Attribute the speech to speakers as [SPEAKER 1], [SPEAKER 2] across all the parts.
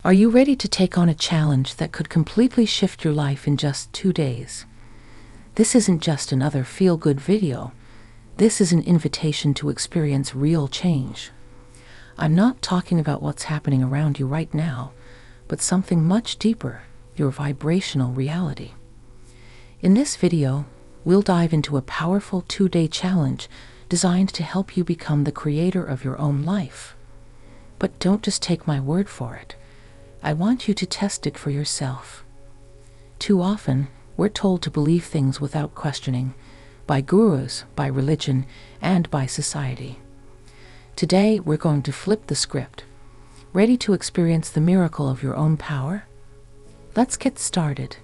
[SPEAKER 1] Are you ready to take on a challenge that could completely shift your life in just 2 days? This isn't just another feel-good video. This is an invitation to experience real change. I'm not talking about what's happening around you right now, but something much deeper, your vibrational reality. In this video, we'll dive into a powerful 2-day challenge designed to help you become the creator of your own life. But don't just take my word for it. I want you to test it for yourself. Too often, we're told to believe things without questioning, by gurus, by religion, and by society. Today, we're going to flip the script. Ready to experience the miracle of your own power? Let's get started.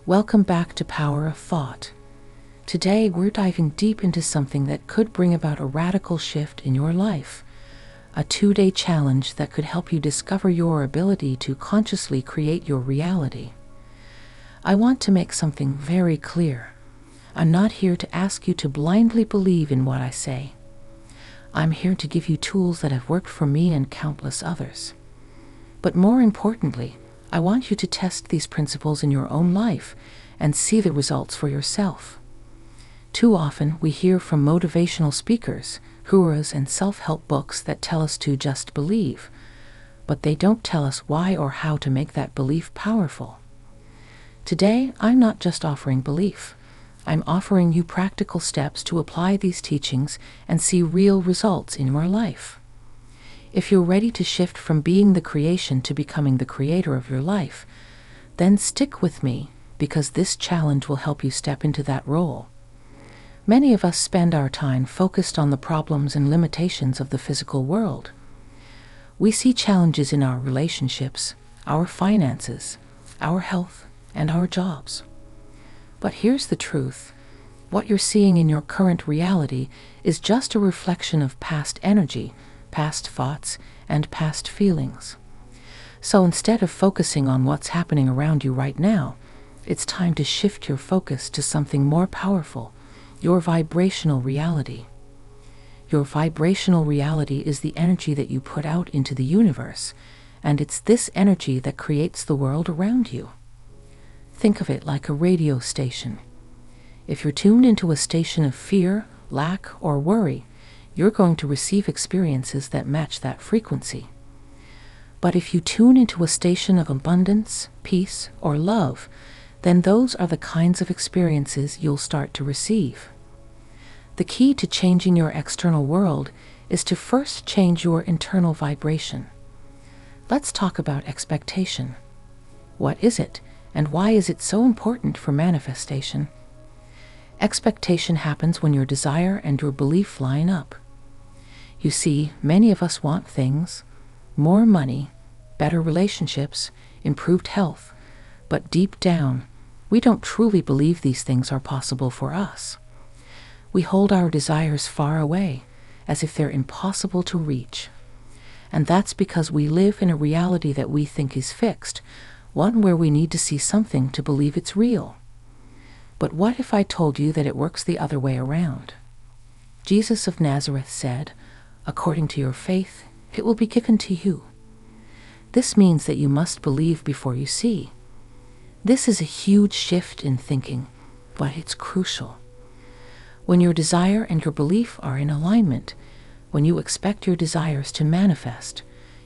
[SPEAKER 1] Welcome back to Power of Thought. Today, we're diving deep into something that could bring about a radical shift in your life. A 2-day challenge that could help you discover your ability to consciously create your reality. I want to make something very clear. I'm not here to ask you to blindly believe in what I say. I'm here to give you tools that have worked for me and countless others. But more importantly, I want you to test these principles in your own life and see the results for yourself. Too often, we hear from motivational speakers, gurus, and self-help books that tell us to just believe, but they don't tell us why or how to make that belief powerful. Today, I'm not just offering belief. I'm offering you practical steps to apply these teachings and see real results in your life. If you're ready to shift from being the creation to becoming the creator of your life, then stick with me, because this challenge will help you step into that role. Many of us spend our time focused on the problems and limitations of the physical world. We see challenges in our relationships, our finances, our health, and our jobs. But here's the truth. What you're seeing in your current reality is just a reflection of past energy, past thoughts, and past feelings. So instead of focusing on what's happening around you right now, it's time to shift your focus to something more powerful. Your vibrational reality. Your vibrational reality is the energy that you put out into the universe, and it's this energy that creates the world around you. Think of it like a radio station. If you're tuned into a station of fear, lack, or worry, you're going to receive experiences that match that frequency. But if you tune into a station of abundance, peace, or love, then those are the kinds of experiences you'll start to receive. The key to changing your external world is to first change your internal vibration. Let's talk about expectation. What is it, and why is it so important for manifestation? Expectation happens when your desire and your belief line up. You see, many of us want things, more money, better relationships, improved health, but deep down, we don't truly believe these things are possible for us. We hold our desires far away, as if they're impossible to reach. And that's because we live in a reality that we think is fixed, one where we need to see something to believe it's real. But what if I told you that it works the other way around? Jesus of Nazareth said, "According to your faith, it will be given to you." This means that you must believe before you see. This is a huge shift in thinking, but it's crucial. When your desire and your belief are in alignment, when you expect your desires to manifest,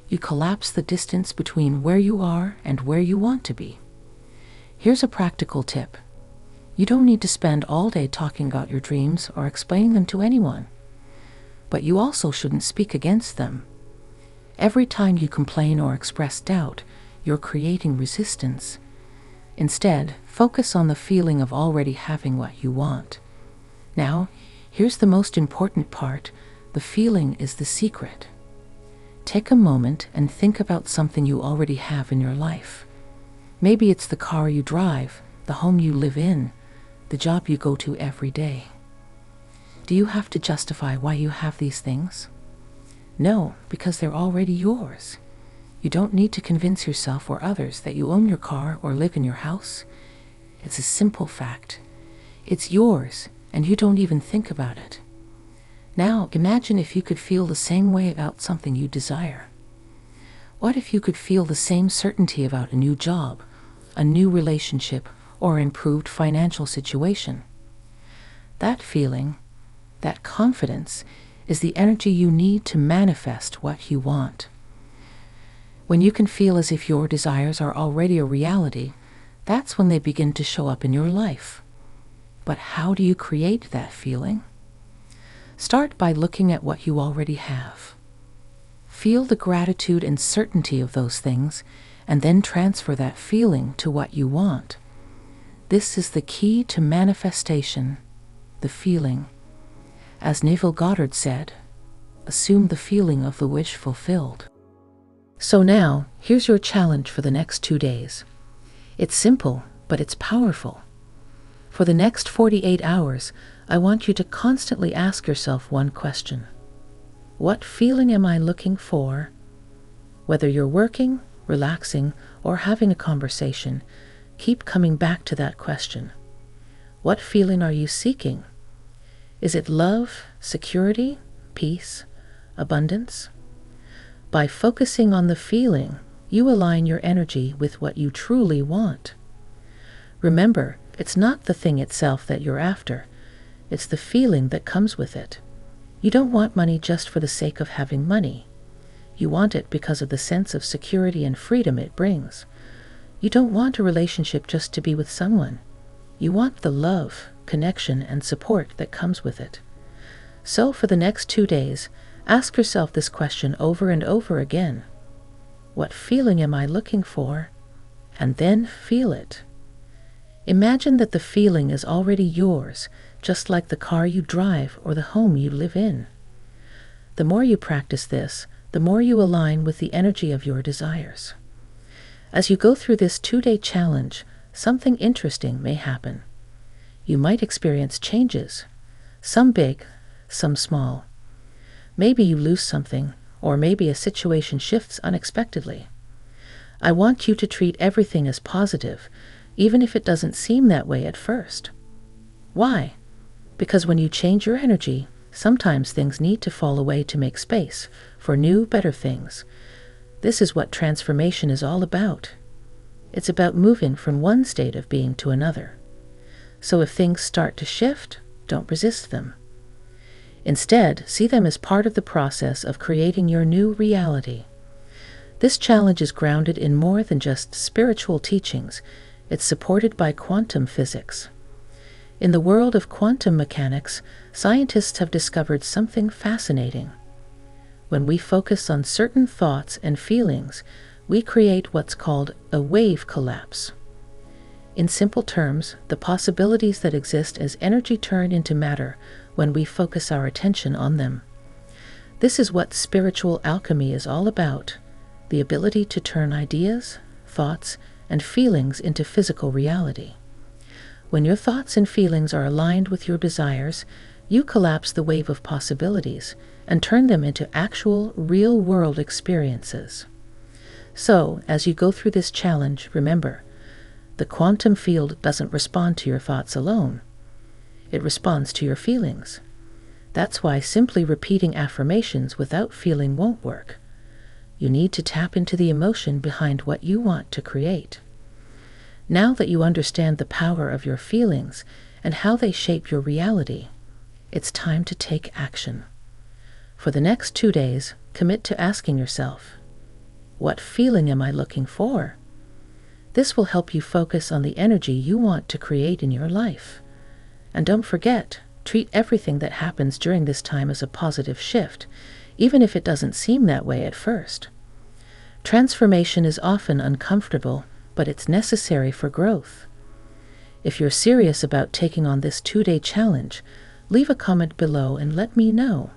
[SPEAKER 1] you collapse the distance between where you are and where you want to be. Here's a practical tip. You don't need to spend all day talking about your dreams or explaining them to anyone. But you also shouldn't speak against them. Every time you complain or express doubt, you're creating resistance. Instead, focus on the feeling of already having what you want. Now, here's the most important part. The feeling is the secret. Take a moment and think about something you already have in your life. Maybe it's the car you drive, the home you live in, the job you go to every day. Do you have to justify why you have these things? No, because they're already yours. You don't need to convince yourself or others that you own your car or live in your house. It's a simple fact. It's yours, and you don't even think about it. Now, imagine if you could feel the same way about something you desire. What if you could feel the same certainty about a new job, a new relationship, or improved financial situation? That feeling, that confidence, is the energy you need to manifest what you want. When you can feel as if your desires are already a reality, that's when they begin to show up in your life. But how do you create that feeling? Start by looking at what you already have. Feel the gratitude and certainty of those things, and then transfer that feeling to what you want. This is the key to manifestation, the feeling. As Neville Goddard said, assume the feeling of the wish fulfilled. So now, here's your challenge for the next 2 days. It's simple, but it's powerful. For the next 48 hours, I want you to constantly ask yourself one question. What feeling am I looking for? Whether you're working, relaxing, or having a conversation, keep coming back to that question. What feeling are you seeking? Is it love, security, peace, abundance? By focusing on the feeling, you align your energy with what you truly want. Remember, it's not the thing itself that you're after. It's the feeling that comes with it. You don't want money just for the sake of having money. You want it because of the sense of security and freedom it brings. You don't want a relationship just to be with someone. You want the love, connection, and support that comes with it. So for the next 2 days, ask yourself this question over and over again. What feeling am I looking for? And then feel it. Imagine that the feeling is already yours, just like the car you drive or the home you live in. The more you practice this, the more you align with the energy of your desires. As you go through this 2-day challenge, something interesting may happen. You might experience changes, some big, some small. Maybe you lose something, or maybe a situation shifts unexpectedly. I want you to treat everything as positive, even if it doesn't seem that way at first. Why? Because when you change your energy, sometimes things need to fall away to make space for new, better things. This is what transformation is all about. It's about moving from one state of being to another. So if things start to shift, don't resist them. Instead, see them as part of the process of creating your new reality. This challenge is grounded in more than just spiritual teachings. It's supported by quantum physics. In the world of quantum mechanics, scientists have discovered something fascinating. When we focus on certain thoughts and feelings, we create what's called a wave collapse. In simple terms, the possibilities that exist as energy turn into matter when we focus our attention on them. This is what spiritual alchemy is all about, the ability to turn ideas, thoughts, and feelings into physical reality. When your thoughts and feelings are aligned with your desires, you collapse the wave of possibilities and turn them into actual, real-world experiences. So, as you go through this challenge, remember, the quantum field doesn't respond to your thoughts alone. It responds to your feelings. That's why simply repeating affirmations without feeling won't work. You need to tap into the emotion behind what you want to create. Now that you understand the power of your feelings and how they shape your reality, it's time to take action. For the next 2 days, commit to asking yourself, what feeling am I looking for? This will help you focus on the energy you want to create in your life. And don't forget, treat everything that happens during this time as a positive shift, even if it doesn't seem that way at first. Transformation is often uncomfortable, but it's necessary for growth. If you're serious about taking on this 2-day challenge, leave a comment below and let me know.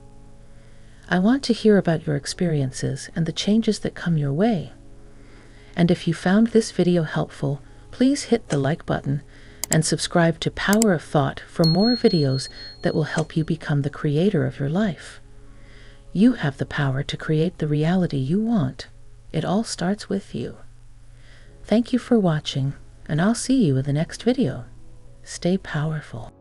[SPEAKER 1] I want to hear about your experiences and the changes that come your way. And if you found this video helpful, please hit the like button and subscribe to Power of Thought for more videos that will help you become the creator of your life. You have the power to create the reality you want. It all starts with you. Thank you for watching, and I'll see you in the next video. Stay powerful.